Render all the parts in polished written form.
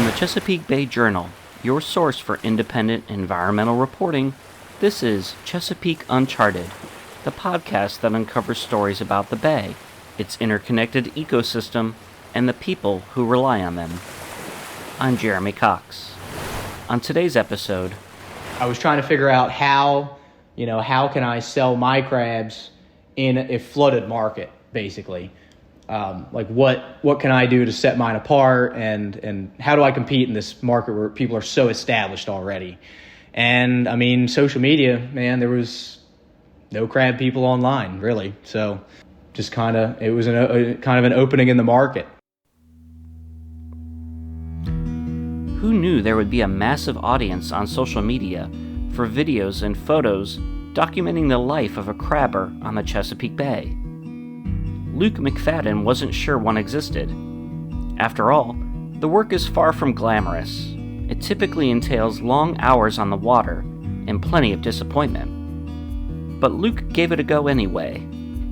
From the Chesapeake Bay Journal, your source for independent environmental reporting, this is Chesapeake Uncharted, the podcast that uncovers stories about the Bay, its interconnected ecosystem, and the people who rely on them. I'm Jeremy Cox. On today's episode, I was trying to figure out how can I sell my crabs in a flooded market, basically. What can I do to set mine apart, and how do I compete in this market where people are so established already? And I mean, social media, man, there was no crab people online, really. So just it was an opening in the market. Who knew there would be a massive audience on social media for videos and photos documenting the life of a crabber on the Chesapeake Bay? Luke McFadden wasn't sure one existed. After all, the work is far from glamorous. It typically entails long hours on the water and plenty of disappointment. But Luke gave it a go anyway.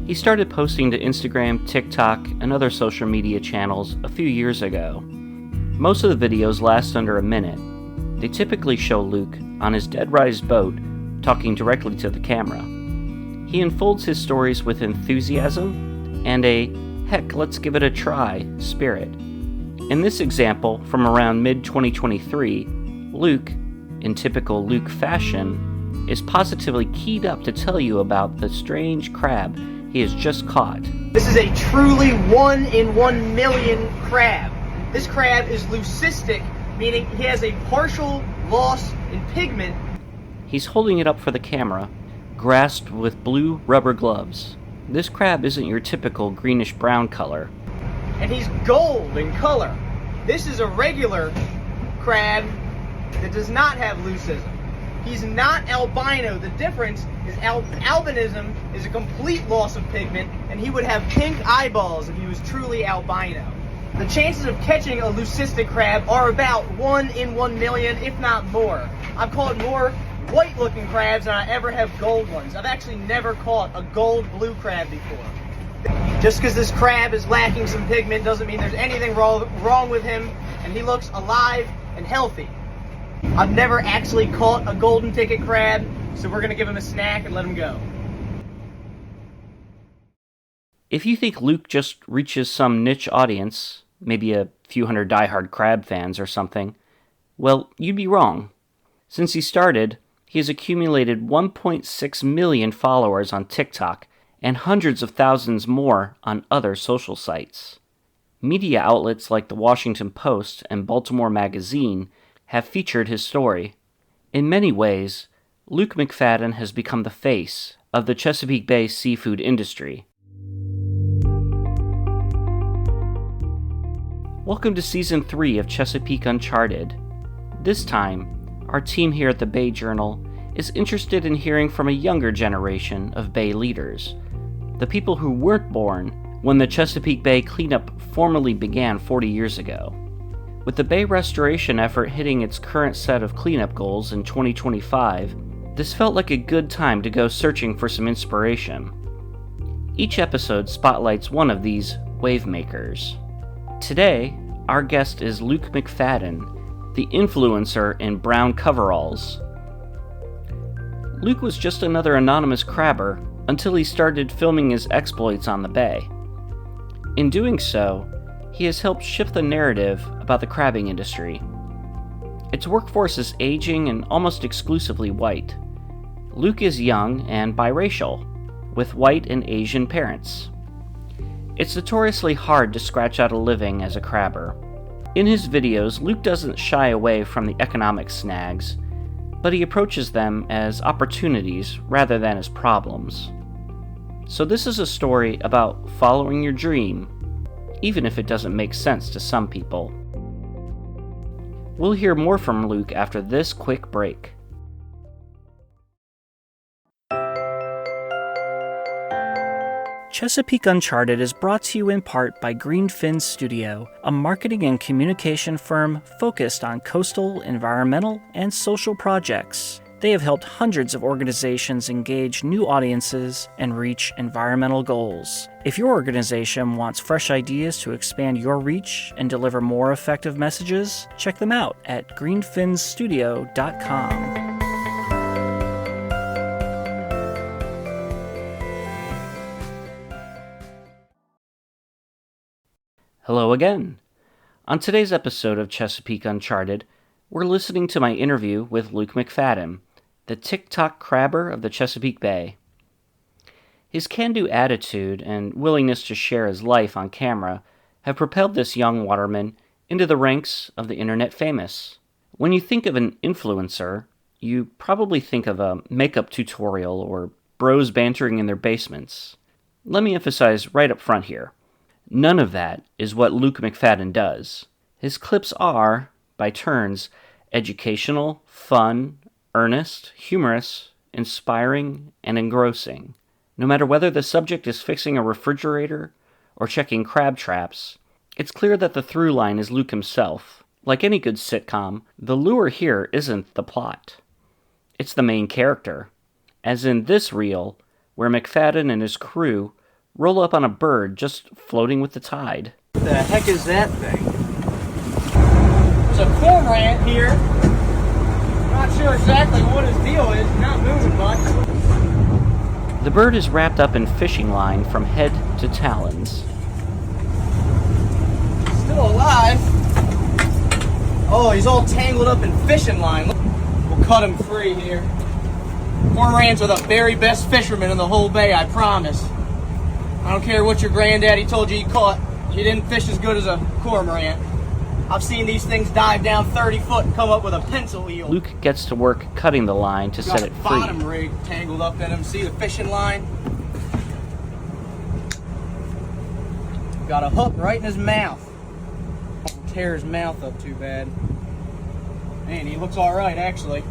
He started posting to Instagram, TikTok, and other social media channels a few years ago. Most of the videos last under a minute. They typically show Luke on his dead-rise boat talking directly to the camera. He unfolds his stories with enthusiasm and a heck, let's give it a try spirit. In this example, from around mid-2023, Luke, in typical Luke fashion, is positively keyed up to tell you about the strange crab he has just caught. This is a truly 1 in 1 million crab. This crab is leucistic, meaning he has a partial loss in pigment. He's holding it up for the camera, grasped with blue rubber gloves. This crab isn't your typical greenish-brown color. And he's gold in color. This is a regular crab that does not have leucism. He's not albino. The difference is albinism is a complete loss of pigment, and he would have pink eyeballs if he was truly albino. The chances of catching a leucistic crab are about 1 in 1 million, if not more. I've caught more white-looking crabs than I ever have gold ones. I've actually never caught a gold-blue crab before. Just because this crab is lacking some pigment doesn't mean there's anything wrong with him, and he looks alive and healthy. I've never actually caught a golden ticket crab, so we're going to give him a snack and let him go. If you think Luke just reaches some niche audience, maybe a few hundred diehard crab fans or something, well, you'd be wrong. Since he started, he has accumulated 1.6 million followers on TikTok and hundreds of thousands more on other social sites. Media outlets like the Washington Post and Baltimore Magazine have featured his story. In many ways, Luke McFadden has become the face of the Chesapeake Bay seafood industry. Welcome to Season 3 of Chesapeake Uncharted. This time, our team here at the Bay Journal is interested in hearing from a younger generation of Bay leaders, the people who weren't born when the Chesapeake Bay cleanup formally began 40 years ago. With the Bay restoration effort hitting its current set of cleanup goals in 2025, this felt like a good time to go searching for some inspiration. Each episode spotlights one of these wave makers. Today, our guest is Luke McFadden, the influencer in brown coveralls. Luke was just another anonymous crabber until he started filming his exploits on the Bay. In doing so, he has helped shift the narrative about the crabbing industry. Its workforce is aging and almost exclusively white. Luke is young and biracial, with white and Asian parents. It's notoriously hard to scratch out a living as a crabber. In his videos, Luke doesn't shy away from the economic snags, but he approaches them as opportunities rather than as problems. So this is a story about following your dream, even if it doesn't make sense to some people. We'll hear more from Luke after this quick break. Chesapeake Uncharted is brought to you in part by Greenfin Studio, a marketing and communication firm focused on coastal, environmental, and social projects. They have helped hundreds of organizations engage new audiences and reach environmental goals. If your organization wants fresh ideas to expand your reach and deliver more effective messages, check them out at greenfinsstudio.com. Hello again. On today's episode of Chesapeake Uncharted, we're listening to my interview with Luke McFadden, the TikTok crabber of the Chesapeake Bay. His can-do attitude and willingness to share his life on camera have propelled this young waterman into the ranks of the internet famous. When you think of an influencer, you probably think of a makeup tutorial or bros bantering in their basements. Let me emphasize right up front here. None of that is what Luke McFadden does. His clips are, by turns, educational, fun, earnest, humorous, inspiring, and engrossing. No matter whether the subject is fixing a refrigerator or checking crab traps, it's clear that the through line is Luke himself. Like any good sitcom, the lure here isn't the plot. It's the main character. As in this reel, where McFadden and his crew roll up on a bird just floating with the tide. What the heck is that thing? There's a cormorant here. Not sure exactly what his deal is. Not moving much. The bird is wrapped up in fishing line from head to talons. Still alive. Oh, he's all tangled up in fishing line. We'll cut him free here. Cormorants are the very best fishermen in the whole bay, I promise. I don't care what your granddaddy told you caught. You didn't fish as good as a cormorant. I've seen these things dive down 30 foot and come up with a pencil eel. Luke gets to work cutting the line to set it free. Bottom rig tangled up in him. See the fishing line? Got a hook right in his mouth. Don't tear his mouth up too bad. Man, he looks all right, actually.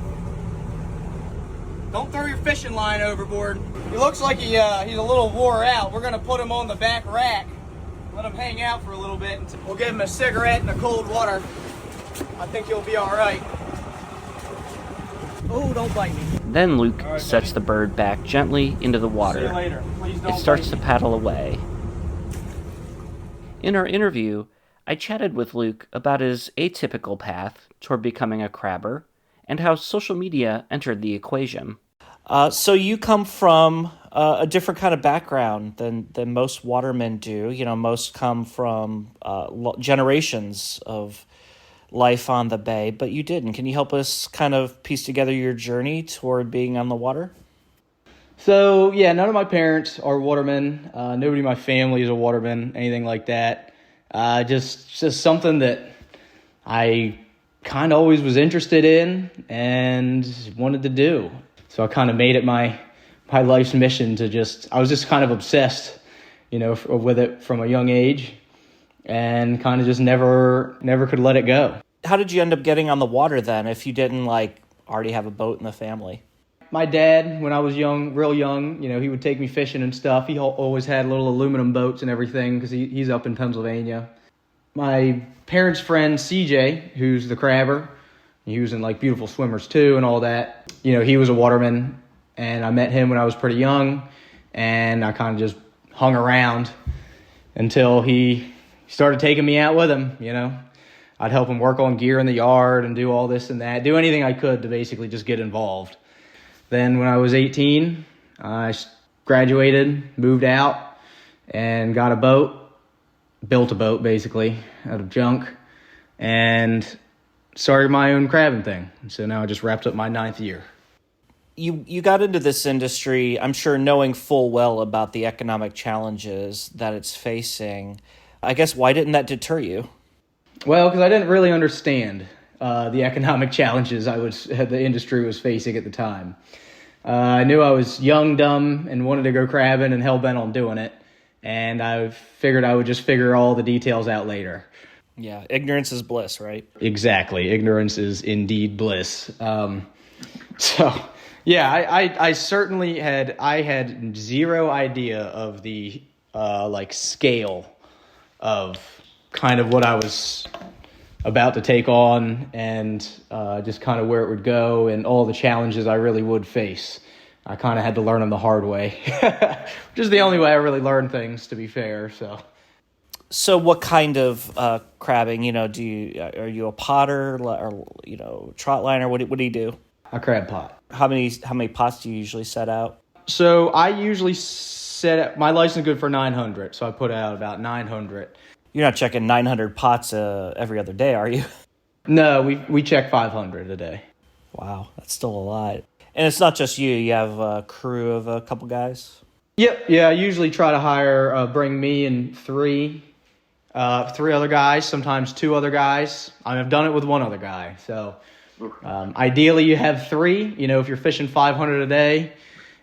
Don't throw your fishing line overboard. He looks like he's a little wore out. We're gonna put him on the back rack. Let him hang out for a little bit. We'll give him a cigarette and a cold water. I think he'll be all right. Oh, don't bite me. Then Luke sets the bird back gently into the water. See you later. Please don't It starts bite to me. paddle away. In our interview, I chatted with Luke about his atypical path toward becoming a crabber and how social media entered the equation. So you come from a different kind of background than most watermen do. You know, most come from generations of life on the bay, but you didn't. Can you help us kind of piece together your journey toward being on the water? So, yeah, none of my parents are watermen. Nobody in my family is a waterman, anything like that. Just something that I kind of always was interested in and wanted to do. So I kind of made it my life's mission to I was just kind of obsessed, with it from a young age and kind of just never could let it go. How did you end up getting on the water then if you didn't already have a boat in the family? My dad, when I was real young, he would take me fishing and stuff. He always had little aluminum boats and everything because he's up in Pennsylvania. My parents' friend, CJ, who's the crabber, he was in Beautiful Swimmers too and all that. He was a waterman, and I met him when I was pretty young, and I kind of just hung around until he started taking me out with him, I'd help him work on gear in the yard and do all this and that, do anything I could to basically just get involved. Then when I was 18, I graduated, moved out, and got a boat, built a boat basically out of junk, and started my own crabbing thing. So now I just wrapped up my 9th year. You got into this industry, I'm sure, knowing full well about the economic challenges that it's facing. I guess, why didn't that deter you? Well, because I didn't really understand the economic challenges the industry was facing at the time. I knew I was young, dumb, and wanted to go crabbing and hell-bent on doing it. And I figured I would just figure all the details out later. Yeah, ignorance is bliss, right? Exactly. Ignorance is indeed bliss. Yeah, I certainly had zero idea of the scale of kind of what I was about to take on, and just kind of where it would go and all the challenges I really would face. I kind of had to learn them the hard way, which is the only way I really learn things, to be fair. So what kind of crabbing, are you a potter or, trot liner? What do you do? A crab pot. How many pots do you usually set out? So I usually my license is good for 900, so I put out about 900. You're not checking 900 pots every other day, are you? No, we check 500 a day. Wow, that's still a lot. And it's not just you. You have a crew of a couple guys? Yep. Yeah, I usually try to bring me and three other guys, sometimes two other guys. I've done it with one other guy. So ideally you have three, if you're fishing 500 a day,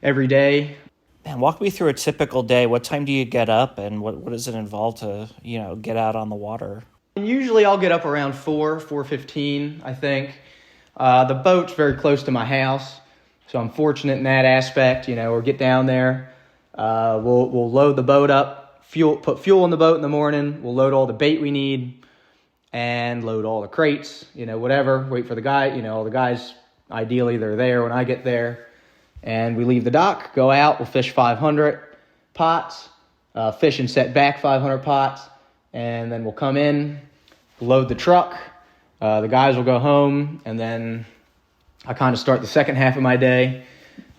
every day. Man, walk me through a typical day. What time do you get up, and what does it involve to, get out on the water? Usually I'll get up around 4:15, I think. The boat's very close to my house, so I'm fortunate in that aspect, or get down there. We'll load the boat up, put fuel in the boat in the morning. We'll load all the bait we need and load all the crates, whatever. Wait for the guy, all the guys, ideally they're there when I get there. And we leave the dock, go out, we'll fish 500 pots, fish and set back 500 pots, and then we'll come in, load the truck. The guys will go home, and then I kind of start the second half of my day.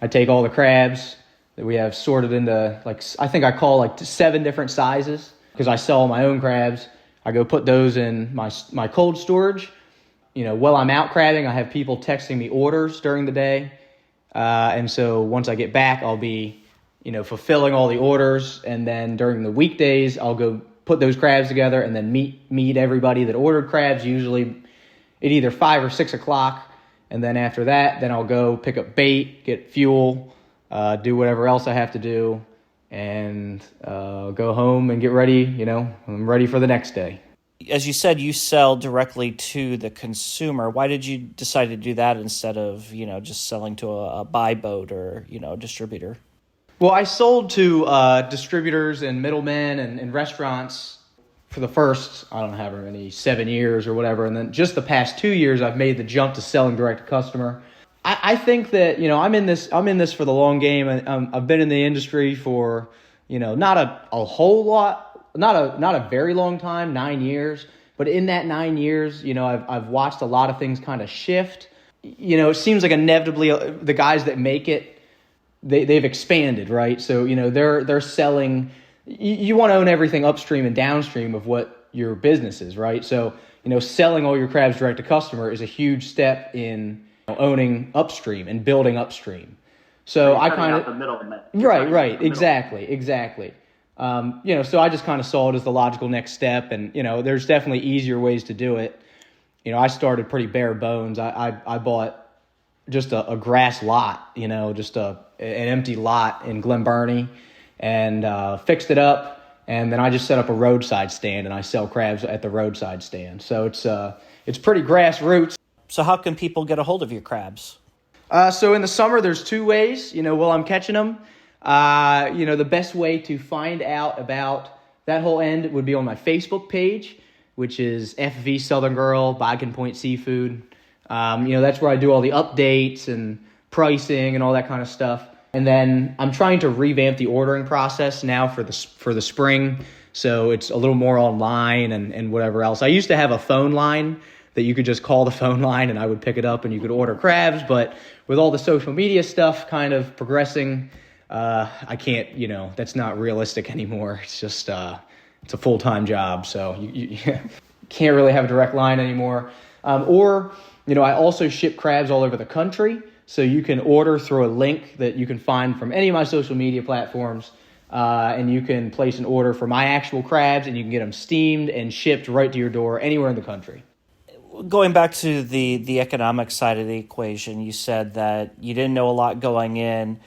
I take all the crabs that we have sorted into, I think I call 7 different sizes, because I sell my own crabs. I go put those in my cold storage. While I'm out crabbing, I have people texting me orders during the day. And so once I get back, I'll be, fulfilling all the orders. And then during the weekdays, I'll go put those crabs together and then meet everybody that ordered crabs, usually at either 5 or 6 o'clock. And then after that, then I'll go pick up bait, get fuel, do whatever else I have to do, and go home and get ready. I'm ready for the next day. As you said, you sell directly to the consumer. Why did you decide to do that instead of, just selling to a buy boat or, a distributor? Well, I sold to distributors and middlemen and restaurants for the first, I don't know, however many, 7 years or whatever. And then just the past 2 years, I've made the jump to selling direct to customer. I think that, I'm in this for the long game. And I've been in the industry for, not a whole lot. Not a very long time, 9 years, but in that 9 years, I've watched a lot of things kind of shift. It seems like inevitably the guys that make it, they've expanded, right? So, they're selling, you want to own everything upstream and downstream of what your business is, right? So, selling all your crabs direct to customer is a huge step in owning upstream and building upstream. So I kind of, right, exactly. So I just kind of saw it as the logical next step, and, there's definitely easier ways to do it. I started pretty bare bones. I bought just a grass lot, just an empty lot in Glen Burnie, and fixed it up, and then I just set up a roadside stand, and I sell crabs at the roadside stand. So it's pretty grassroots. So how can people get a hold of your crabs? So in the summer, there's 2 ways, while I'm catching them. The best way to find out about that whole end would be on my Facebook page, which is FV Southern Girl, Bodkin Point Seafood. That's where I do all the updates and pricing and all that kind of stuff. And then I'm trying to revamp the ordering process now for the spring. So it's a little more online and whatever else. I used to have a phone line that you could just call the phone line and I would pick it up and you could order crabs. But with all the social media stuff kind of progressing, I can't, that's not realistic anymore. It's just, it's a full-time job. So you can't really have a direct line anymore. I also ship crabs all over the country. So you can order through a link that you can find from any of my social media platforms. And you can place an order for my actual crabs and you can get them steamed and shipped right to your door anywhere in the country. Going back to the economic side of the equation, you said that you didn't know a lot going in.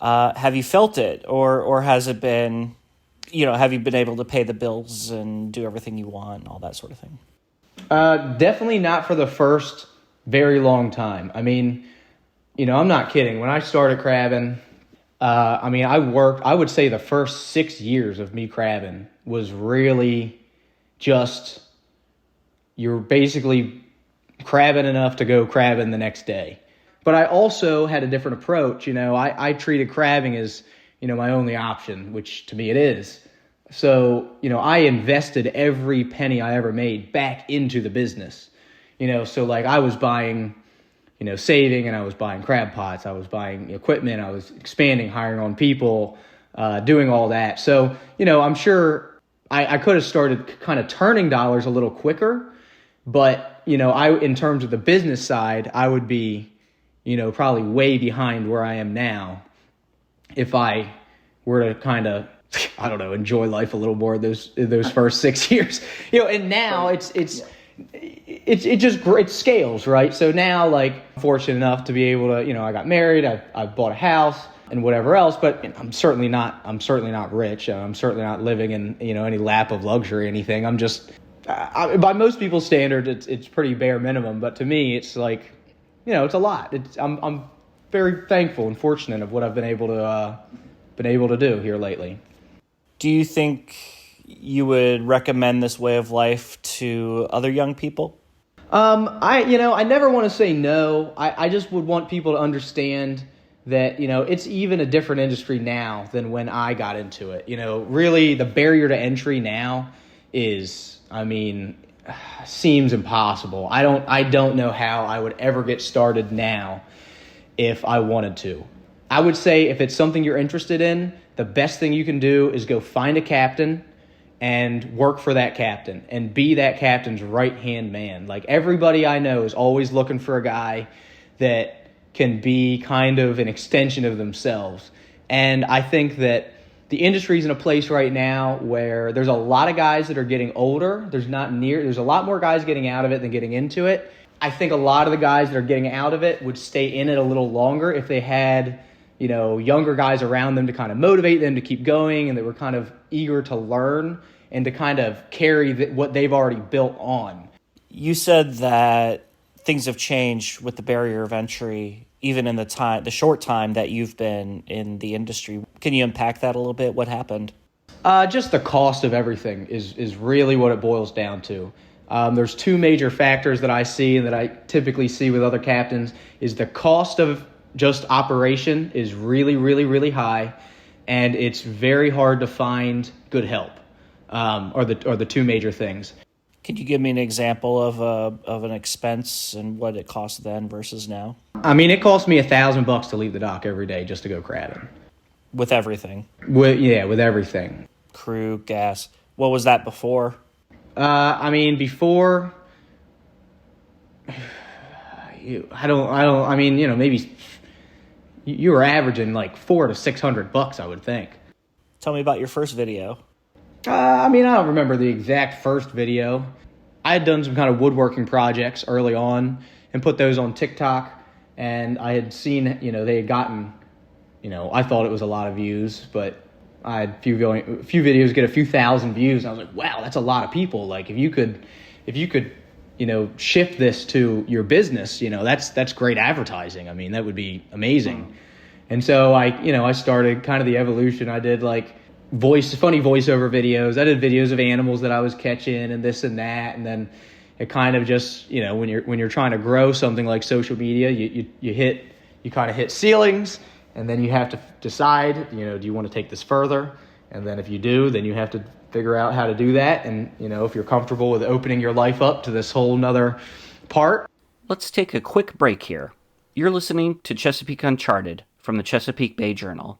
Have you felt it, or has it been, have you been able to pay the bills and do everything you want and all that sort of thing? Definitely not for the first very long time. I mean, I'm not kidding. When I started crabbing, I would say the first 6 years of me crabbing was really just, you're basically crabbing enough to go crabbing the next day. But I also had a different approach. I treated crabbing as, my only option, which to me it is. So, I invested every penny I ever made back into the business. So like I was buying, saving, and I was buying crab pots, I was buying equipment, I was expanding, hiring on people, doing all that. So, I'm sure I could have started kind of turning dollars a little quicker, but, in terms of the business side, I would be, probably way behind where I am now if I were to kind of, I don't know, enjoy life a little more those first 6 years. And now it scales, right? So now, like, fortunate enough to be able to, I got married, I bought a house and whatever else, but I'm certainly not rich. I'm certainly not living in, any lap of luxury or anything. I'm just, by most people's standards, it's pretty bare minimum, but to me, it's like, it's a lot. I'm very thankful and fortunate of what I've been able to do here lately. Do you think you would recommend this way of life to other young people? I never want to say no. I just would want people to understand that, it's even a different industry now than when I got into it. Really the barrier to entry now seems impossible. I don't know how I would ever get started now if I wanted to. I would say if it's something you're interested in, the best thing you can do is go find a captain and work for that captain and be that captain's right-hand man. Like, everybody I know is always looking for a guy that can be kind of an extension of themselves. And I think that the industry's in a place right now where there's a lot of guys that are getting older. There's a lot more guys getting out of it than getting into it. I think a lot of the guys that are getting out of it would stay in it a little longer if they had, younger guys around them to kind of motivate them to keep going, and they were kind of eager to learn and to kind of carry what they've already built on. You said that things have changed with the barrier of entry, even in the short time that you've been in the industry. Can you unpack that a little bit? What happened? Just the cost of everything is really what it boils down to. There's two major factors that I see and that I typically see with other captains is the cost of just operation is really, really, really high, and it's very hard to find good help, are the two major things. Could you give me an example of an expense and what it cost then versus now? It cost me $1,000 to leave the dock every day just to go crabbing. With everything? With everything. Crew, gas. What was that before? Before, maybe you were averaging like $400 to $600, I would think. Tell me about your first video. I don't remember the exact first video. I had done some kind of woodworking projects early on and put those on TikTok, and I had seen, they had gotten, I thought it was a lot of views, but I had a few videos get a few thousand views, and I was like, wow, that's a lot of people. Like, if you could, shift this to your business, that's great advertising. That would be amazing. And so I started kind of the evolution. I did like funny voiceover videos. I did videos of animals that I was catching and this and that. And then it kind of just, when you're trying to grow something like social media, you kind of hit ceilings, and then you have to decide, do you want to take this further? And then if you do, then you have to figure out how to do that. And, if you're comfortable with opening your life up to this whole nother part. Let's take a quick break here. You're listening to Chesapeake Uncharted from the Chesapeake Bay Journal.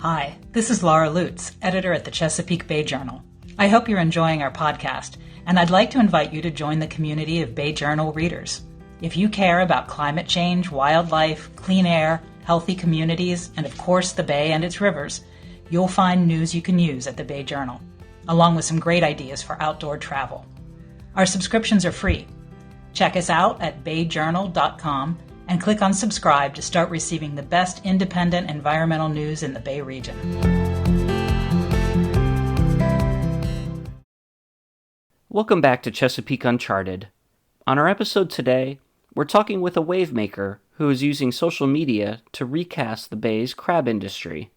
Hi, this is Laura Lutz, editor at the Chesapeake Bay Journal. I hope you're enjoying our podcast, and I'd like to invite you to join the community of Bay Journal readers. If you care about climate change, wildlife, clean air, healthy communities, and of course the Bay and its rivers, you'll find news you can use at the Bay Journal, along with some great ideas for outdoor travel. Our subscriptions are free. Check us out at bayjournal.com and click on subscribe to start receiving the best independent environmental news in the Bay region. Welcome back to Chesapeake Uncharted. On our episode today, we're talking with a wave maker who is using social media to recast the Bay's crab industry.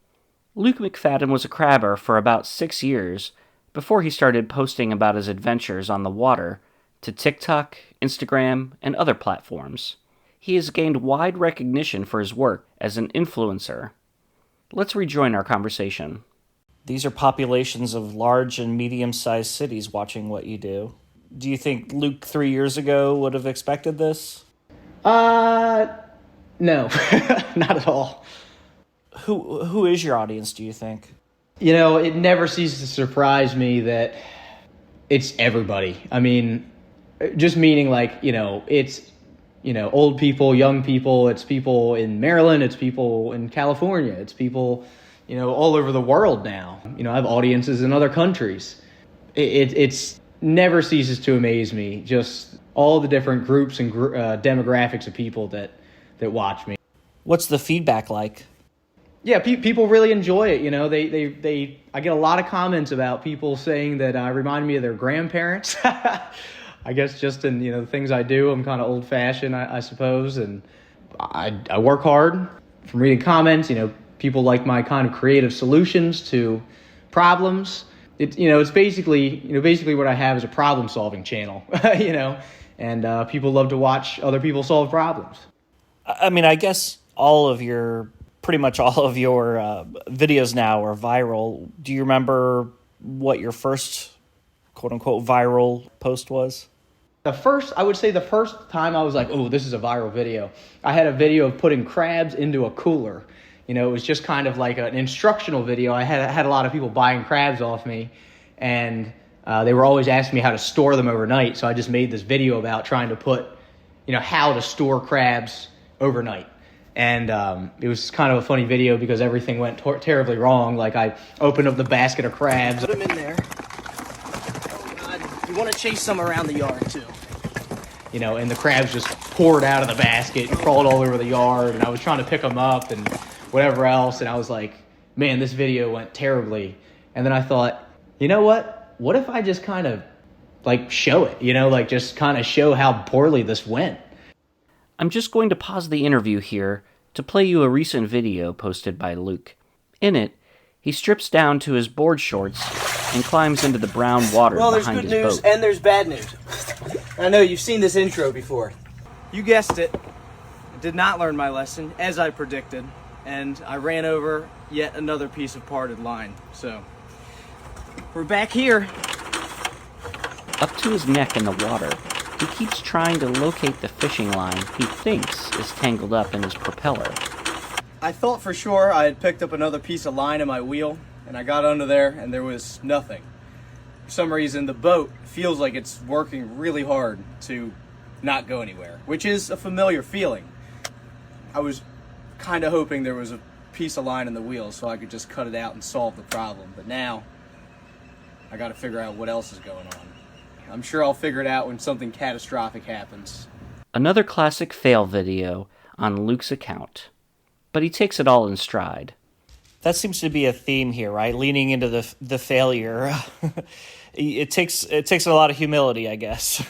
Luke McFadden was a crabber for about 6 years before he started posting about his adventures on the water to TikTok, Instagram, and other platforms. He has gained wide recognition for his work as an influencer. Let's rejoin our conversation. These are populations of large and medium-sized cities watching what you do. Do you think Luke 3 years ago would have expected this? No, not at all. Who is your audience, do you think? You know, it never ceases to surprise me that it's everybody. I mean, just meaning like, it's, old people, young people, it's people in Maryland, it's people in California, it's people, all over the world now. I have audiences in other countries. It's never ceases to amaze me, just all the different groups and demographics of people that watch me. What's the feedback like? Yeah, people really enjoy it. I get a lot of comments about people saying that I remind me of their grandparents. I guess just in, the things I do, I'm kind of old fashioned, I suppose. And I work hard. From reading comments, people like my kind of creative solutions to problems. It's basically what I have is a problem solving channel, and people love to watch other people solve problems. I mean, I guess pretty much all of your videos now are viral. Do you remember what your first quote unquote viral post was? The first time I was like, oh, this is a viral video. I had a video of putting crabs into a cooler. It was just kind of like an instructional video. I had a lot of people buying crabs off me, and they were always asking me how to store them overnight. So I just made this video about trying to put, how to store crabs overnight. And it was kind of a funny video because everything went terribly wrong. Like I opened up the basket of crabs. Put them in there. Oh, God. You want to chase some around the yard, too. And the crabs just poured out of the basket, crawled all over the yard, and I was trying to pick them up and whatever else. And I was like, man, this video went terribly. And then I thought, you know what? What if I just kind of show it, just kind of show how poorly this went. I'm just going to pause the interview here to play you a recent video posted by Luke. In it, he strips down to his board shorts and climbs into the brown water behind his boat. Well, there's good news and there's bad news. I know you've seen this intro before. You guessed it. I did not learn my lesson, as I predicted, and I ran over yet another piece of parted line. So, we're back here. Up to his neck in the water, he keeps trying to locate the fishing line he thinks is tangled up in his propeller. I thought for sure I had picked up another piece of line in my wheel, and I got under there and there was nothing. For some reason, the boat feels like it's working really hard to not go anywhere, which is a familiar feeling. I was kind of hoping there was a piece of line in the wheel so I could just cut it out and solve the problem, but now I got to figure out what else is going on. I'm sure I'll figure it out when something catastrophic happens. Another classic fail video on Luke's account, but he takes it all in stride. That seems to be a theme here, right? Leaning into the failure. It takes a lot of humility, I guess.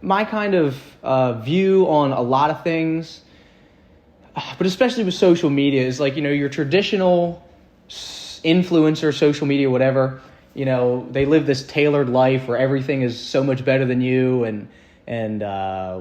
My kind of view on a lot of things, but especially with social media, is like, your traditional influencer, social media, whatever. They live this tailored life where everything is so much better than you and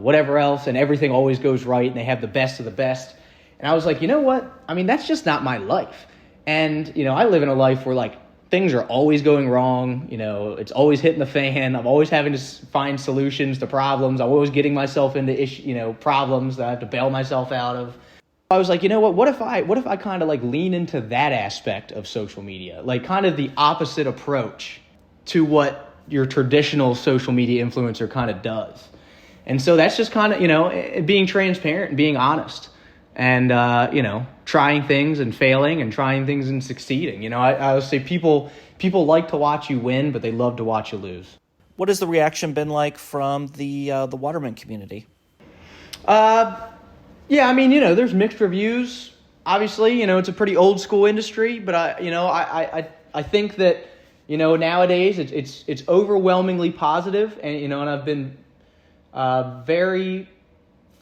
whatever else, and everything always goes right, and they have the best of the best. And I was like, you know what? I mean, that's just not my life. And, I live in a life where, things are always going wrong. It's always hitting the fan. I'm always having to find solutions to problems. I'm always getting myself into problems that I have to bail myself out of. I was like, you know what if I kind of lean into that aspect of social media, kind of the opposite approach to what your traditional social media influencer kind of does. And so that's just kind of, being transparent and being honest and, trying things and failing and trying things and succeeding. I would say people like to watch you win, but they love to watch you lose. What has the reaction been like from the waterman community? Yeah, I mean, there's mixed reviews. Obviously, it's a pretty old school industry, but I think that, nowadays it's overwhelmingly positive, and and I've been very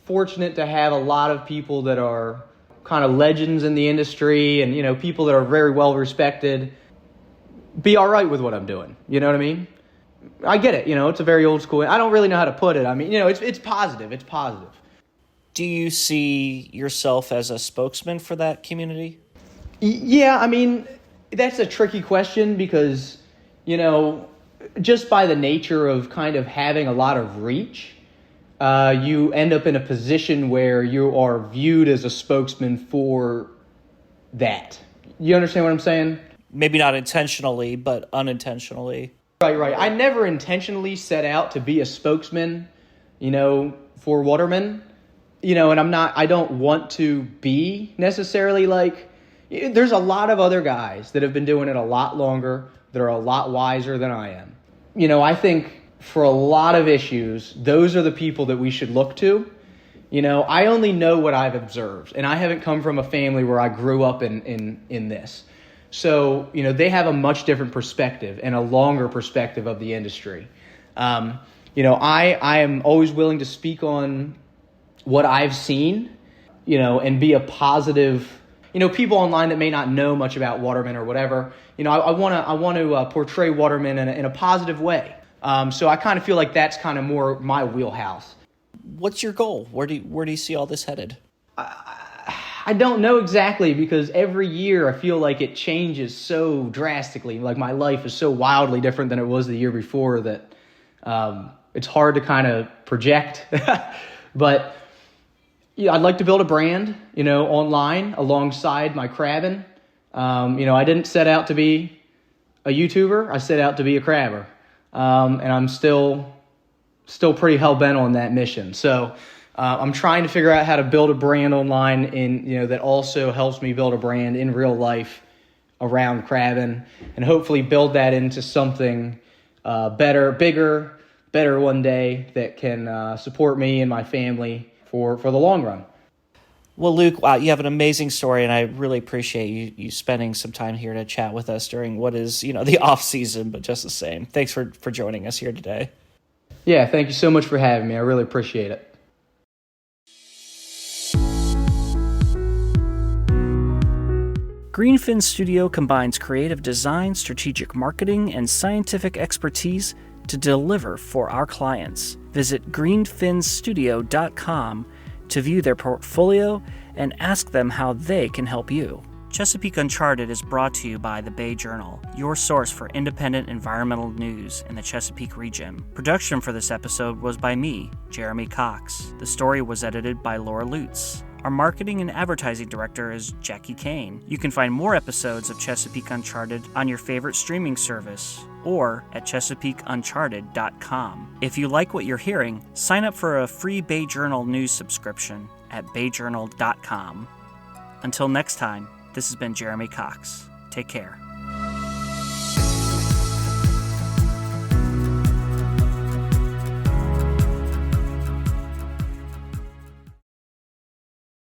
fortunate to have a lot of people that are kind of legends in the industry and, people that are very well respected be all right with what I'm doing. You know what I mean? I get it. It's a very old school. I don't really know how to put it. I mean, it's positive. It's positive. Do you see yourself as a spokesman for that community? Yeah, I mean, that's a tricky question because, just by the nature of kind of having a lot of reach, you end up in a position where you are viewed as a spokesman for that. You understand what I'm saying? Maybe not intentionally, but unintentionally. Right. I never intentionally set out to be a spokesman, for Waterman. And I don't want to be necessarily like, there's a lot of other guys that have been doing it a lot longer, that are a lot wiser than I am. I think for a lot of issues, those are the people that we should look to. I only know what I've observed, and I haven't come from a family where I grew up in this. So, they have a much different perspective and a longer perspective of the industry. I am always willing to speak on what I've seen, and be a positive, people online that may not know much about Waterman or whatever, I want to portray Waterman in a positive way. So I kind of feel like that's kind of more my wheelhouse. What's your goal? Where do you see all this headed? I don't know exactly because every year I feel like it changes so drastically. Like my life is so wildly different than it was the year before that it's hard to kind of project. But I'd like to build a brand, online alongside my crabbing. I didn't set out to be a YouTuber. I set out to be a crabber. And I'm still pretty hell-bent on that mission. So I'm trying to figure out how to build a brand online that also helps me build a brand in real life around crabbing and hopefully build that into something better, bigger, better one day that can support me and my family for the long run. Well, Luke, wow, you have an amazing story, and I really appreciate you spending some time here to chat with us during what is, the off season, but just the same. Thanks for joining us here today. Yeah, thank you so much for having me. I really appreciate it. Greenfin Studio combines creative design, strategic marketing, and scientific expertise to deliver for our clients. Visit greenfinstudio.com to view their portfolio and ask them how they can help you. Chesapeake Uncharted is brought to you by the Bay Journal, your source for independent environmental news in the Chesapeake region. Production for this episode was by me, Jeremy Cox. The story was edited by Laura Lutz. Our marketing and advertising director is Jackie Kane. You can find more episodes of Chesapeake Uncharted on your favorite streaming service or at ChesapeakeUncharted.com. If you like what you're hearing, sign up for a free Bay Journal news subscription at bayjournal.com. Until next time, this has been Jeremy Cox. Take care.